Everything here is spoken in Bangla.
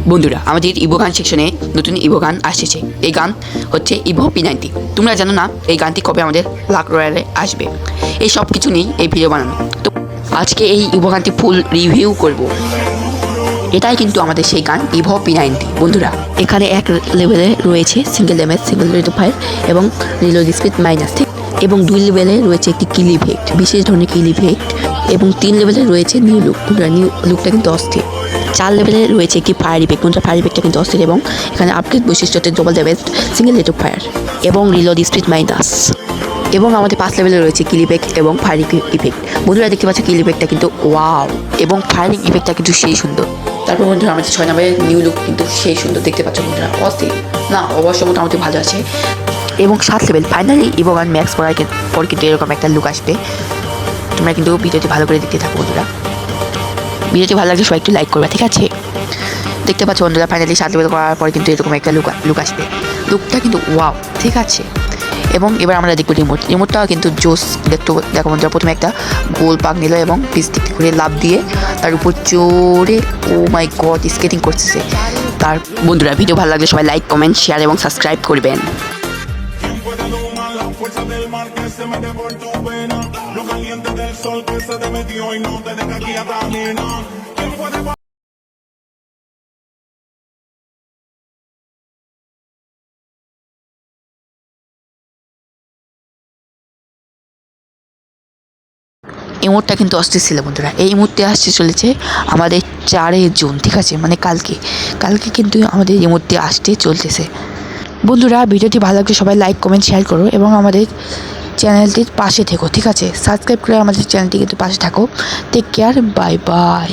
বন্ধুরা, আমাদের ইভো গান সেকশনে নতুন ইভো গান আসছে। এই গান হচ্ছে ইভো P90। তোমরা জানো না এই গানটি কবে আমাদের লাক রয়্যালে আসবে? এই সব কিছু নিয়েই এই ভিডিও বানানো। তো আজকে এই ইভো গানটি ফুল রিভিউ করব। এটাই কিন্তু আমাদের সেই গান ইভো P90। বন্ধুরা, এখানে এক লেভেলে রয়েছে single damage, single rate of fire এবং রিলোড স্পিড মাইনাস, ঠিক? এবং 2 লেভেলে রয়েছে একটি কিল ইফেক্ট, বিশেষ ধরনের কিল ইফেক্ট। এবং 3 লেভেলে রয়েছে নিউ লুক। বন্ধুরা, নিউ লুকটা কিন্তু অস্থির। 4 লেভেলে রয়েছে একটি ফায়ার ইফেক্ট। বন্ধুরা, ফায়ার ইফেক্টটা কিন্তু অস্থির এবং এখানে আপগ্রেড বৈশিষ্ট্যতে double damage, single rate of fire এবং রিলোড স্পিড মাইনাস। এবং আমাদের 5 লেভেলে রয়েছে কিল ইফেক্ট এবং ফায়ারিং ইফেক্ট। বন্ধুরা, দেখতে পাচ্ছ কিল ইফেক্টটা কিন্তু ওয়াও এবং ফায়ারিং ইফেক্টটা কিন্তু সেই সুন্দর। তারপর বন্ধুরা, আমাদের 6 নম্বরের নিউ লুক কিন্তু সেই সুন্দর, দেখতে পাচ্ছ বন্ধুরা, অস্থির না? অবশ্য মোটামুটি ভালো আছে। এবং 7 level finally evo gun max পর কিন্তু এরকম একটা লুক আসবে। তোমরা কিন্তু ভিডিওটি ভালো করে দেখতে থাকো বন্ধুরা। ভিডিওটি ভালো লাগলে সবাই একটু লাইক করবে, ঠিক আছে? দেখতে পাচ্ছ বন্ধুরা, ফাইনালি 7 লেভেল করার পরে কিন্তু এরকম একটা লুক আসবে। লুকটা কিন্তু ওয়াও, ঠিক আছে? এবং এবার আমরা দেখবো রিমোটটাও কিন্তু জোস। দেখো বন্ধুরা, প্রথমে একটা গোল পাক নিল এবং পিস্টিক করে লাভ দিয়ে তার উপর চড়ে ও মাই গড স্কেটিং করতেছে। তার বন্ধুরা, ভিডিও ভালো লাগলে সবাই লাইক, কমেন্ট, শেয়ার এবং সাবস্ক্রাইব করবেন। Fuerza del mar que se mete por tu vena, lo caliente del sol que se te metió y no te deja aquí atrás, nena. ¿Quién puede? ইমোটটা কিন্তু অস্থির ছিল বন্ধুরা। এই মুহূর্তে আসতে চলেছে আমাদের 4 জুন, ঠিক আছে? মানে কালকে কিন্তু আমাদের ইমোটটি আসতে চলতেছে। বন্ধুরা, ভিডিওটি ভালো লাগলে সবাই লাইক, কমেন্ট, শেয়ার করো এবং আমাদের চ্যানেলটির পাশে থেকো, ঠিক আছে? সাবস্ক্রাইব করে আমাদের চ্যানেলটি কিন্তু পাশে থাকো। Take care, bye by.